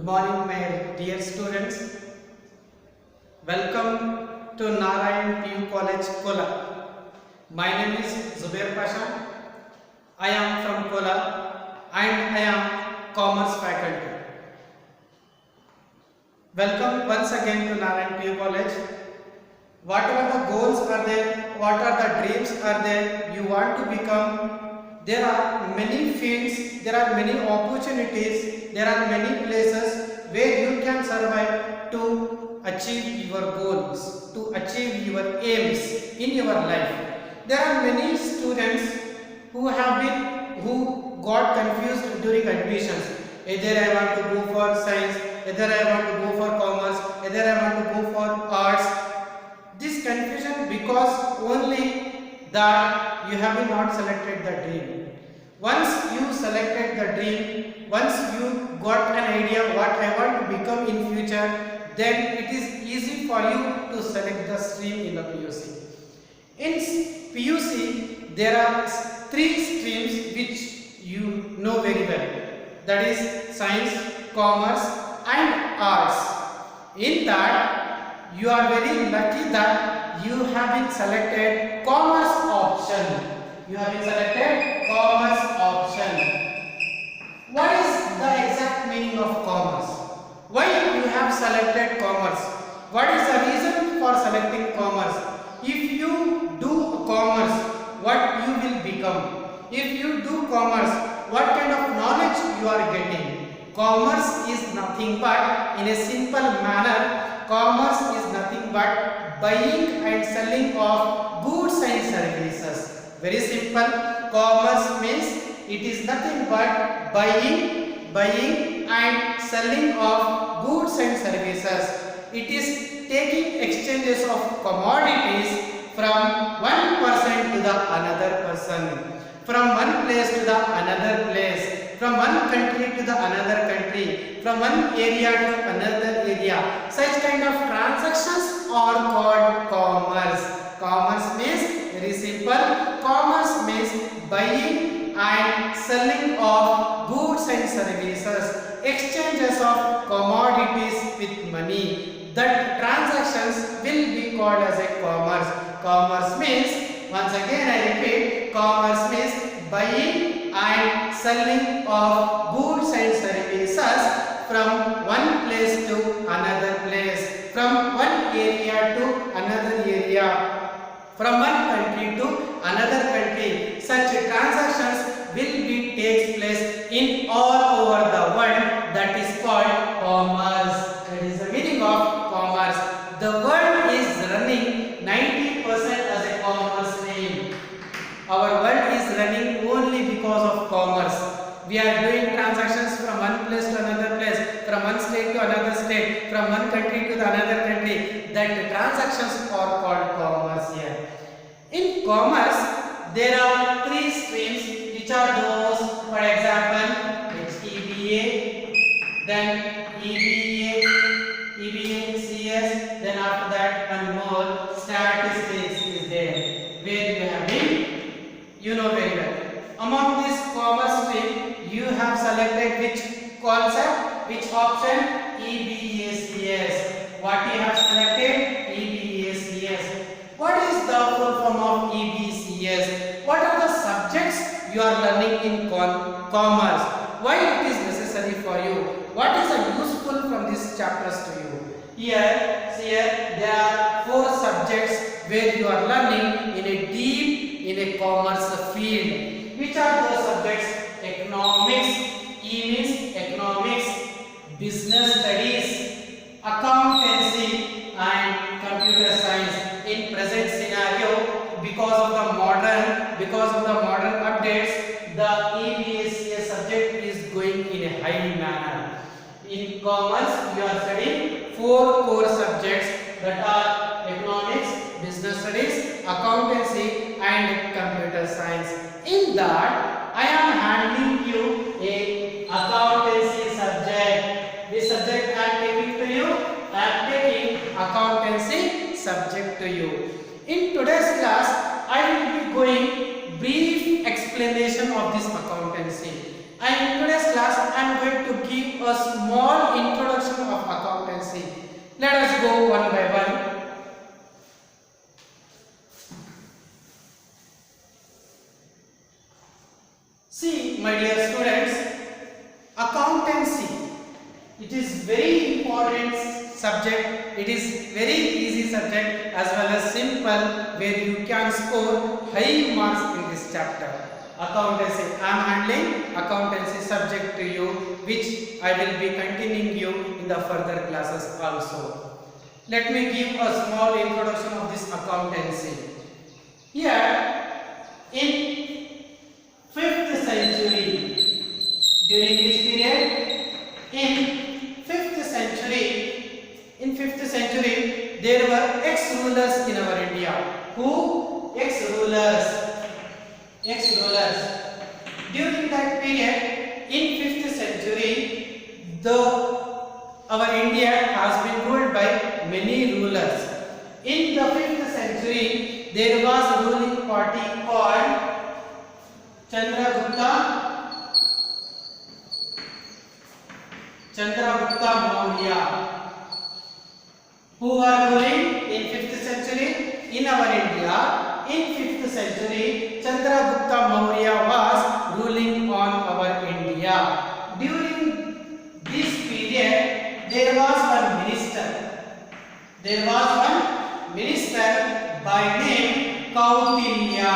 morning, my dear students. Welcome to Narayan PU College, Kola. My name is Zubair Pasha. I am from Kola and I am Commerce faculty. Welcome once again to Narayan PU College. Whatever the goals are there, what are the dreams are there, you want to become, there are many fields, there are many opportunities, there are many places where you can survive to achieve your goals, to achieve your aims in your life. There are many students who got confused during admissions. Either I want to go for science, either I want to go for commerce, either I want to go for arts. This confusion because only that you have not selected the dream. Once you selected the dream, once you got an idea what I want to become in future, then it is easy for you to select the stream in the PUC. In PUC, there are three streams which you know very well. That is science, commerce and arts. In that, you are very lucky that you have been selected commerce option. You have been selected commerce option. What is the exact meaning of commerce? Why you have selected commerce? What is the reason for selecting commerce? If you do commerce, what you will become? If you do commerce, what kind of knowledge you are getting? Commerce is nothing but, in a simple manner, commerce is nothing but buying and selling of goods and services. Very simple. Commerce means it is nothing but buying and selling of goods and services. It is taking exchanges of commodities from one person to the another person, from one place to the another place, from one country to the another country, from one area to another area. Such kind of transactions are called commerce. Commerce means very simple. Commerce means buying and selling of goods and services, exchanges of commodities with money. That transactions will be called as a commerce. Commerce means, once again I repeat, commerce means buying and selling of goods and services from one place to another place, from one area to another area, from one country to another country. Such transactions will be takes place in all over the world. That is called commerce. That is the meaning of commerce. The world is running 90% as a commerce stream. Our world is running only because of commerce. We are doing transactions from one place to another place, from one state to another state, from one country to the another country. That transactions are called commerce here. In commerce, there are three streams which are those, for example, HEBA, then EBA, CS, then after that one more statistics is there, where you have been, you know very well. Among this commerce stream, you have selected which concept, which option? EBACS. What you have selected? EBACS. What is the full form of EBCS? What are the subjects you are learning in commerce? Why it is necessary for you? What is the useful from these chapters to you? Here there are 4 subjects where you are learning in a deep in a commerce field. Which are those subjects? Economics, E means economics, business studies, accountancy and computer science. In present scenario, because of the modern updates, the EBACS subject is going in a high manner. In commerce, you are studying 4 core subjects, that are economics, business studies, accountancy and computer science. In that, I am handling you a accountancy subject. This subject I am taking to you. I am taking accountancy subject to you. In today's class, I will be going brief explanation of this accountancy. And in today's class I am going to give a small introduction of accountancy. Let us go one by one. See, my dear students, accountancy, it is very important subject. It is very easy subject as well as simple, where you can score high marks in this chapter. Accountancy, I am handling accountancy subject to you, which I will be continuing you in the further classes also. Let me give a small introduction of this accountancy. Here, in 5th century, during which period? In 5th century, there were ex-rulers in our India. Who? Ex-rulers. During that period, in 5th century, our India has been ruled by many rulers. In the 5th century, there was a ruling party called Chandragupta Maurya, who were ruling in 5th century in our India. In 5th century, Chandragupta Maurya was ruling on our India. During this period, there was one minister by name Kautilya.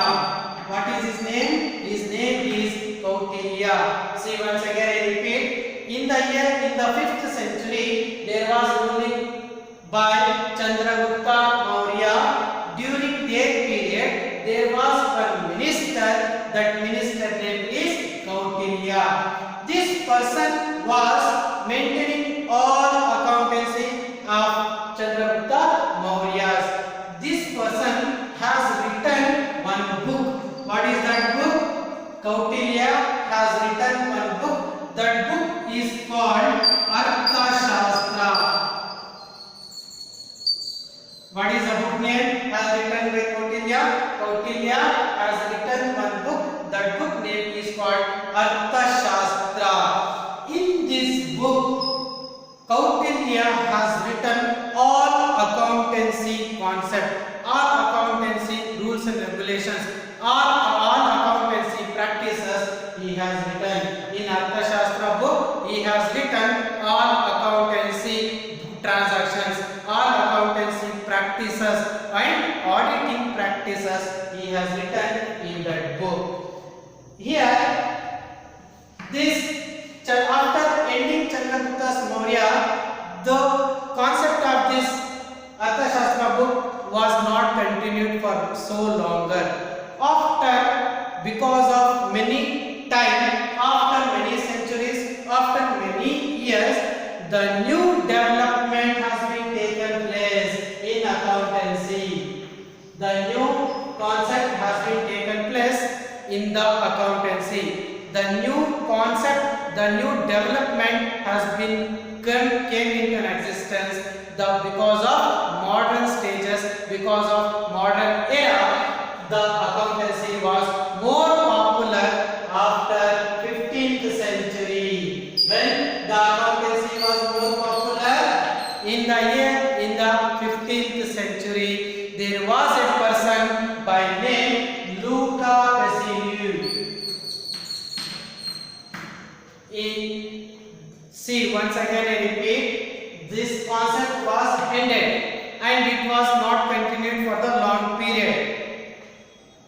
What is his name? His name is Kautilya. See, once again I repeat. In the 5th century, there was ruling by Chandragupta Maurya. During that period, there was one minister. That minister name is Kautilya. This person was maintaining all accountancy of Chandragupta Maurya's. This person has written one book. What is that book? Kautilya has written one book. That book is called Arthashastra. What is the book name has written by Kautilya? Kautilya has written one book. That book name is called Arthashastra. In this book, Kautilya has written all accountancy concept, all accountancy rules and regulations, all accountancy practices he has written. In Arthashastra book, he has written all accountancy transactions, all accountancy practices and auditing practices he has written in that book. Here, after ending Chandragupta Maurya, the concept of this Arthashastra book was not continued for so longer. Because of many time, after many centuries, after many years, the new development has been taken place in accountancy. The new concept has been taken place in the accountancy. The new concept, the new development has been came into existence because of modern stages, because of modern era. The accountancy was more popular after 15th century. When the accountancy was more popular in the 15th century, there was a person by name Luca Paisiello. See, once again I repeat, this concept was ended and it was not continued for the long period.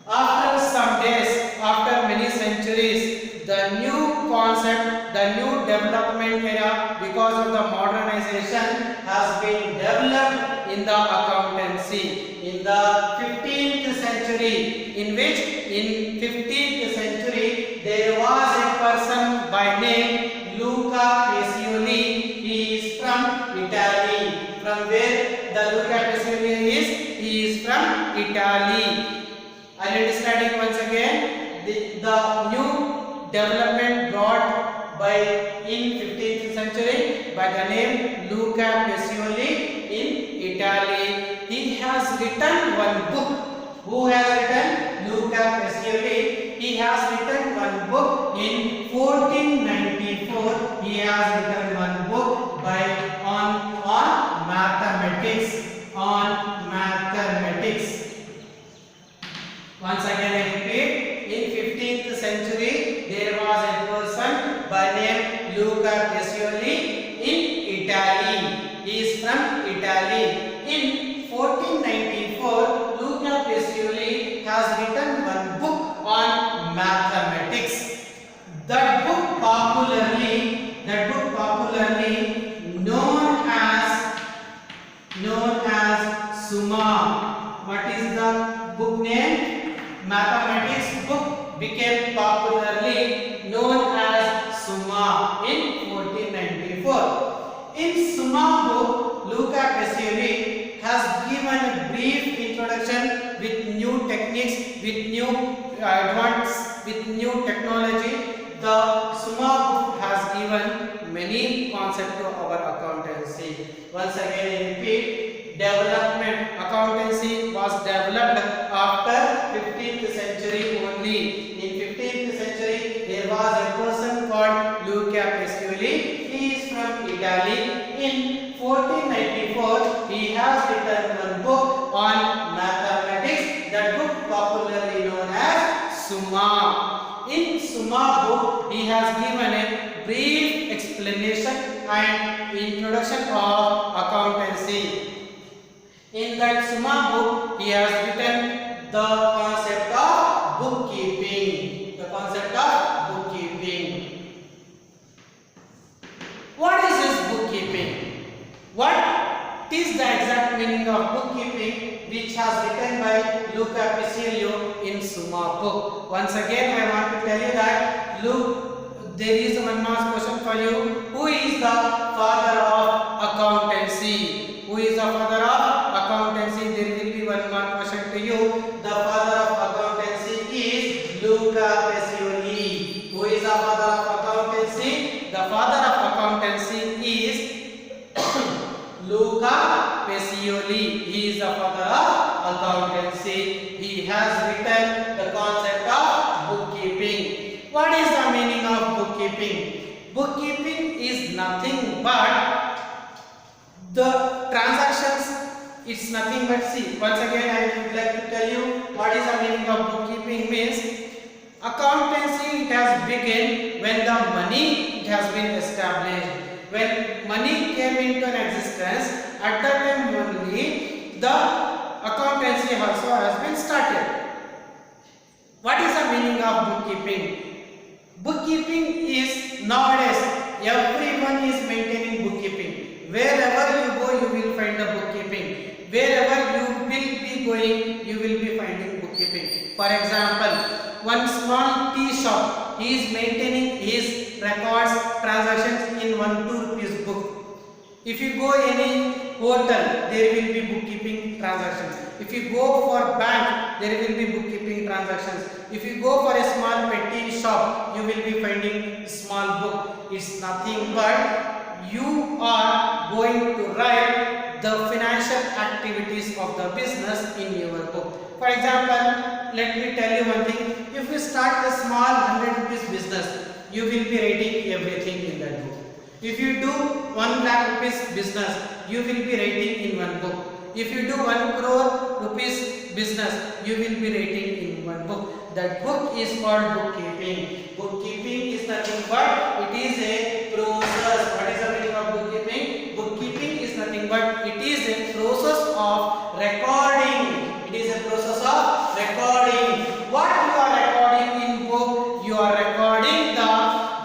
After some days, after many centuries, the new concept, the new development era, because of the modernization, has been developed in the accountancy in the 15th century, in which in 15th century there was a person by name Luca Paisiello. He is from Italy. From where the Luca Paisiello is? He is from Italy. Are you understanding once again? The new development brought by in 15th century by the name Luca Paisiello in Italy. He has written one book. Who has written? Luca Paisiello. He has written one book in 14 century there was a person by name Luca Pacioli in Italy. He is from Italy. In 1494 Luca Pacioli has written one book on mathematics. That book popularly known as Summa. What is the book name? Mathematics book became popularly known as Summa in 1494. In Summa book, Luca Pacioli has given a brief introduction with new techniques, with new technology. The Summa book has given many concepts to our accountancy. Once again, I repeat, development accountancy was developed after 15th century only. In 15th century, there was a person called Luca Pacioli. He is from Italy. In 1494, he has written one book on mathematics. That book popularly known as Summa. In Summa book, he has given a brief explanation and introduction of accountancy. In that Summa book, he has written the concept of bookkeeping. What is this bookkeeping? What is the exact meaning of bookkeeping, which has written by Luca Pacioli in Summa book? Once again, I want to tell you that there is one more question for you. Who is the father of accountancy? Who is the father of accountancy? There will be one more question to you. The father of accountancy is Luca Pacioli. Who is the father of accountancy? The father of accountancy is Luca Pacioli. He is the father of accountancy. He has written the concept of bookkeeping. What is the meaning of bookkeeping? Bookkeeping is nothing but the transactions. It's nothing but, see, once again I would like to tell you what is the meaning of bookkeeping. Means accountancy, it has begun when the money it has been established. When money came into an existence, at that time only the accountancy also has been started. What is the meaning of bookkeeping? Bookkeeping is, nowadays everyone is maintaining bookkeeping. Wherever you go, you will find the bookkeeping. Wherever you will be going, you will be finding bookkeeping. For example, one small tea shop, he is maintaining his records, transactions in 1-2 rupees book. If you go any hotel, there will be bookkeeping transactions. If you go for bank, there will be bookkeeping transactions. If you go for a small petty shop, you will be finding small book. It's nothing but you are going to write the financial activities of the business in your book. For example, let me tell you one thing. If you start a small 100 rupees business, you will be writing everything in that book. If you do 1 lakh rupees business, you will be writing in one book. If you do 1 crore rupees business, you will be writing in one book. That book is called bookkeeping. Bookkeeping is nothing but it is a process. What is the meaning of bookkeeping? Bookkeeping is nothing but it is a process of recording. It is a process of recording. What you are recording in book? You are recording the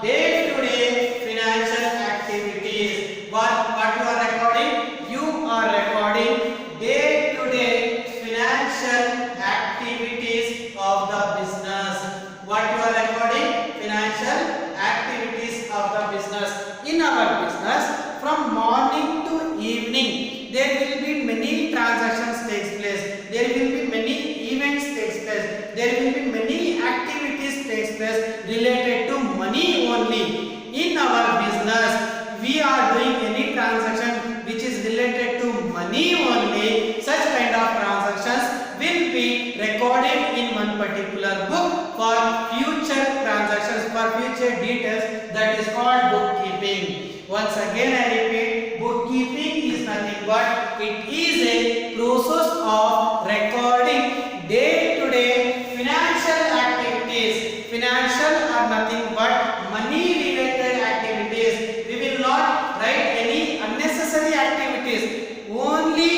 day-to-day financial activities. What you are recording? You are recording day-to-day financial activities of the business. What you are recording? Financial activities of the business. In our business, from morning to evening, there will be many transactions takes place. There will be many events takes place. There will be many activities takes place related to money only. In our business, we are doing any transaction which is related to money only. Such kind of transactions will be recorded in one particular book for future transactions, for future details. That is called bookkeeping. Once again I repeat, bookkeeping is nothing but it is a process of recording day-to-day financial activities. Financial are nothing but money related activities. We will not write any unnecessary activities. Only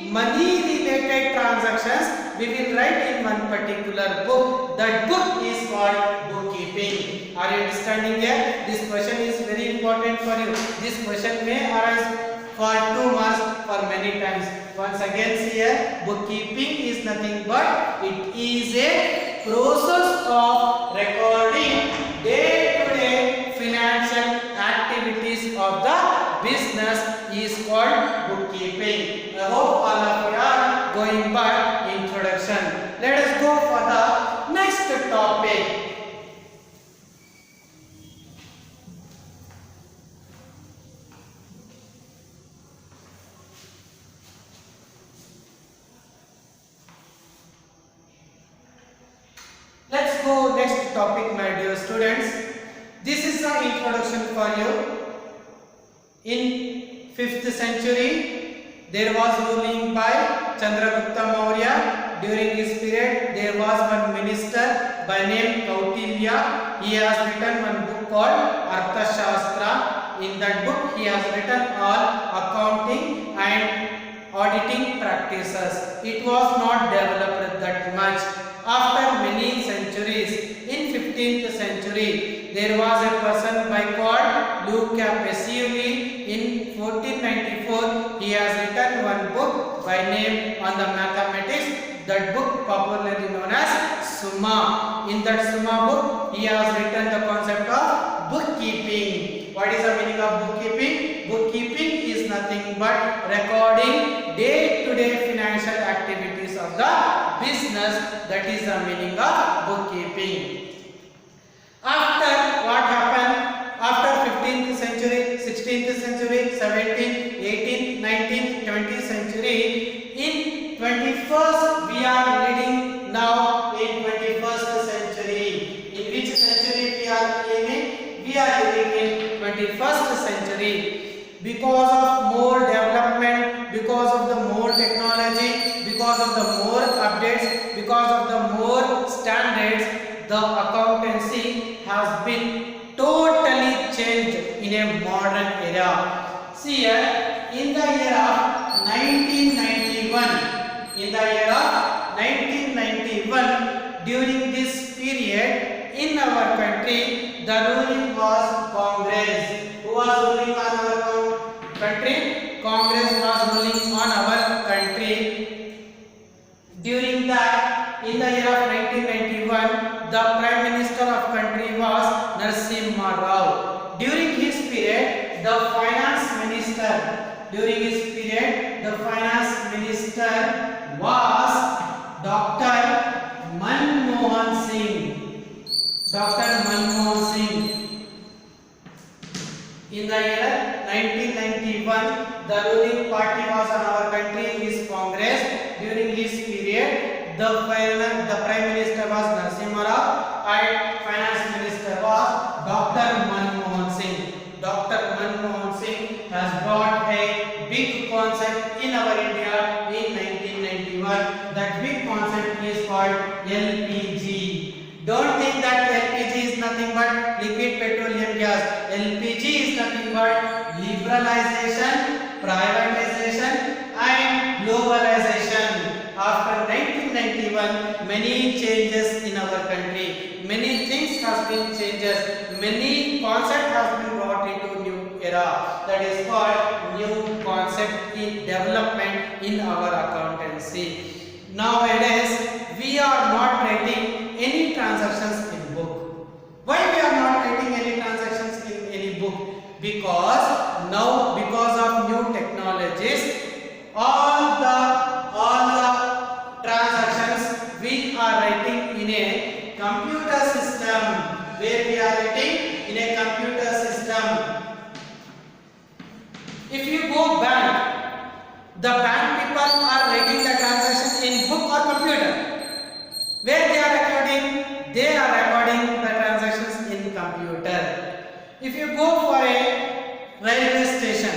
money related transactions we will write in one particular book. That book is called bookkeeping. Are you understanding here? This question is very important for you. This question may arise for 2 marks for many times. Once again see here, bookkeeping is nothing but it is a process of recording day-to-day financial activities of the business is called bookkeeping. I hope all of you are going by introduction. Let us go for the next topic. Let's go next topic, my dear students. This is the introduction for you. In 5th century, there was ruling by Chandragupta Maurya. During this period, there was one minister by name Kautilya. He has written one book called Arthashastra. In that book, he has written all accounting and auditing practices. It was not developed that much. After many centuries, in 15th century, there was a person by called Luca Pacioli. In 1494, he has written one book by name on the mathematics. That book popularly known as Summa. In that Summa book, he has written the concept of bookkeeping. What is the meaning of bookkeeping? Bookkeeping is nothing but recording day-to-day financial activities of the business. That is the meaning of bookkeeping. After what happened? After 15th century, 16th century, 17th, 18th, 19th, 20th century, in 21st we are living now in 21st century. In which century we are living? We are living in 21st century. Because of more development, because of the more technology, because of the more updates, because of the more standards, the accountancy has been totally changed in a modern era. See here, in the year of 1991, during this period in our country, the ruling was Congress. Who was ruling on our country? Congress was ruling on our country. During that, in the year of 1991, the Prime Minister of country was Narasimha Rao. During his period, the Finance Minister was Dr. Manmohan Singh. In the year 1991, the ruling party was on our country is Congress. During his period, the Prime Minister was Narasimha Rao and Finance Minister was Dr. Manmohan Singh. Dr. Manmohan Singh has brought a big concept in our India in 1991. That big concept is called LPG. Don't think that LPG is nothing but liquid petroleum gas. LPG is nothing but liberalization, privatization and globalization. After 1991, many changes in our country. Many things has been changes. Many concept has been brought into new era. That is called new concept in development in our accountancy. Nowadays, we are not writing any transactions in book. Why we are not writing any transactions in any book? Because now, because of new technologies, all the transactions we are writing in a computer system. Where we are writing in a computer system. If you go bank, the bank people are writing the transaction in book or computer. Where they are recording? They are recording the transactions in computer. If you go for a railway station,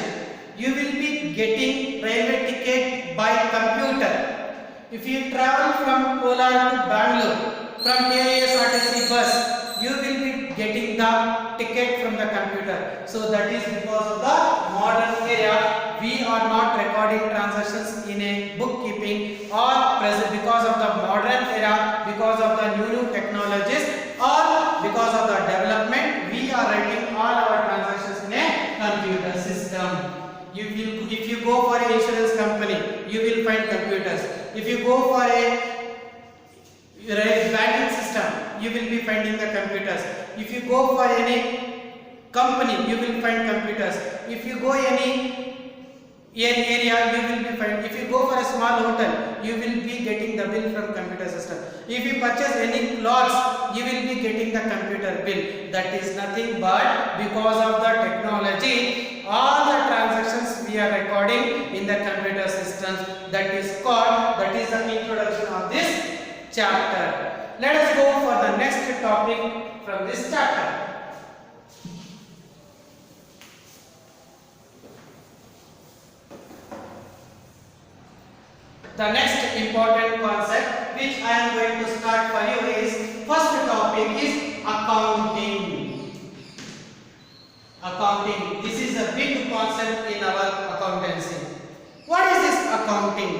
you will be getting railway ticket by computer. If you travel from Kolar to Bangalore from KISRTC bus, you will be getting the ticket from the computer. So that is because of the modern era, we are not recording transactions in a bookkeeping, or present because of the modern era, because of the new technologies, or because of the development, we are writing all our transactions in a computer system. If you go for an insurance company, you will find computers. If you go for a banking system, you will be finding the computers. If you go for any company, you will find computers. If you go any area, you will be finding. If you go for a small hotel, you will be getting the bill from computer system. If you purchase any clothes, you will be getting the computer bill. That is nothing but because of the technology, all the transactions we are recording in the computer systems. That is the introduction of this chapter. Let us go for the next topic from this chapter. The next important concept which I am going to start for you is, first topic is accounting. Accounting. This is a big concept in our accountancy. What is this accounting?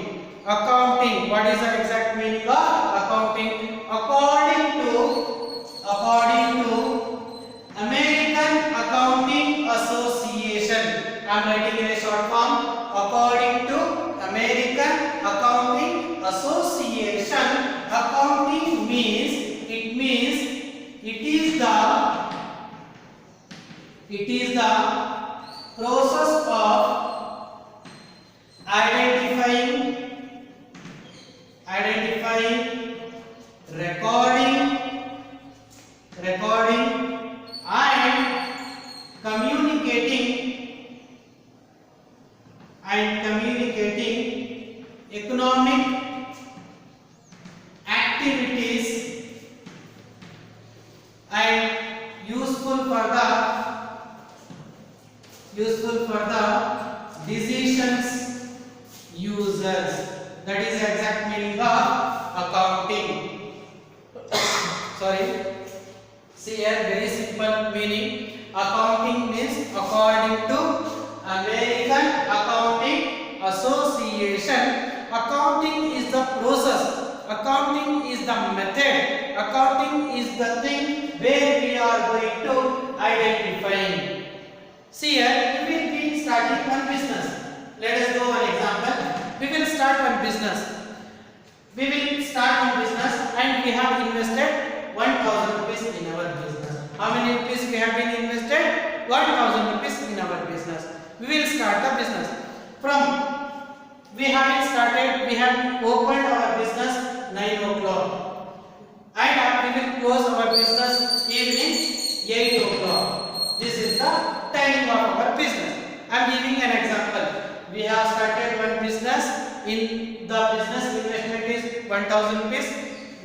Accounting. What is the exact meaning of accounting? According to American Accounting Association. I am writing in a short form. According to American Accounting Association, accounting means it is the process of identifying, recording and communicating economic activities and useful for the decisions users. That is the exact meaning of accounting. Sorry. See here, very simple meaning. Accounting means according to American Accounting Association. Accounting is the process. Accounting is the method. Accounting is the thing where we are going to identify. See here, we will be starting one business. Let us go one example. We will start one business. We will start one business and we have invested 1,000 rupees in our business. How many rupees we have been invested? 1,000 rupees in our business. We will start the business. We have opened our business 9 o'clock and we will close our business evening 8 o'clock. This is the timing of our business. I am giving an example. We have started one business. In the business investment is 1,000 rupees.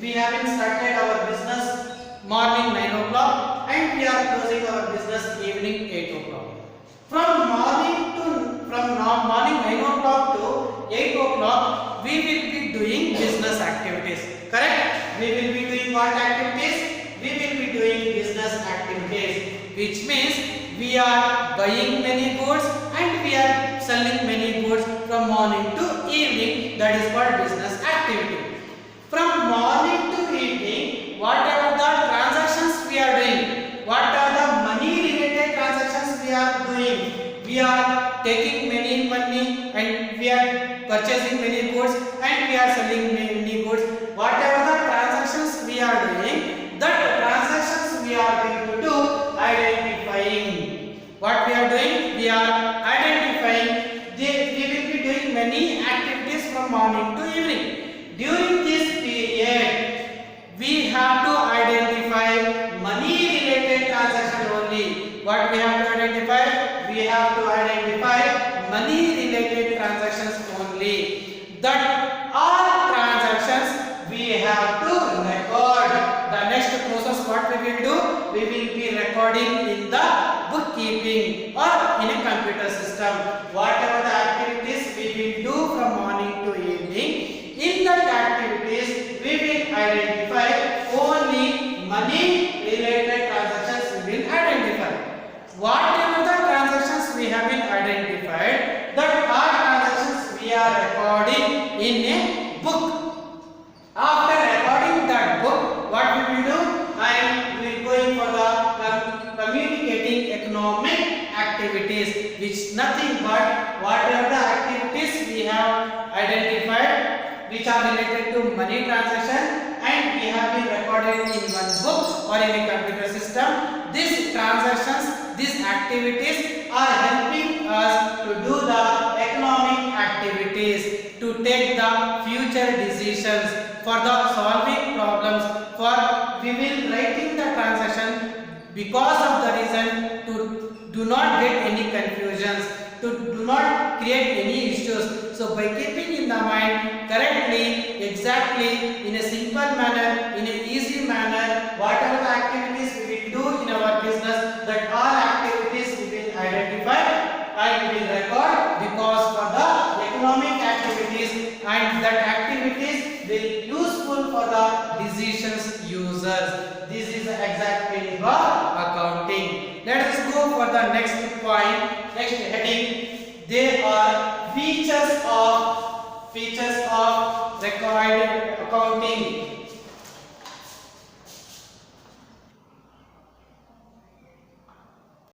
We have started our business morning 9 o'clock and we are closing our business evening 8 o'clock. From morning 9 o'clock to 8 o'clock, we will be doing business activities. Correct? We will be doing what activities? We will be doing business activities, which means we are buying many goods and we are selling many goods from morning to evening. That is called business activity. From morning to evening, whatever the transactions we are doing, what are the money related transactions we are doing, we are taking many money and we are purchasing many goods and we are selling many goods. Whatever the transactions we are doing, that transactions we are going to do identifying. What we are doing? We are identifying. We will be doing many activities from morning to evening. During this period, we have to identify money related transaction only. What we have to identify? We have to identify money related transactions only. That all transactions we have to record. The next process what we will do? We will be recording in the bookkeeping or in a computer system. Whatever the activities we will do from morning to evening, in that activities we will identify only money related transactions been identified. Whatever the transactions we have been identified, that all transactions we are recording in a book. After recording that book, what we will do? We will going for the communicating economic activities, which nothing but whatever the activities we have identified, which are related to money transaction, and we have been recorded in one book or in a computer system. These transactions, these activities are helping us to do the economic activities, to take the future decisions, for the solving problems. For we will writing the transaction because of the reason to do not get any confusions, to do not create any issues. So by keeping in the mind correctly, exactly, in a simple manner, in a easy manner, whatever the activities we will do in our business, that all activities we will identify and we will record, because for the economic activities, and that activities will useful for the decisions users. This is the exact meaning of accounting. Let us go for the next point, next heading. They are features of recorded accounting.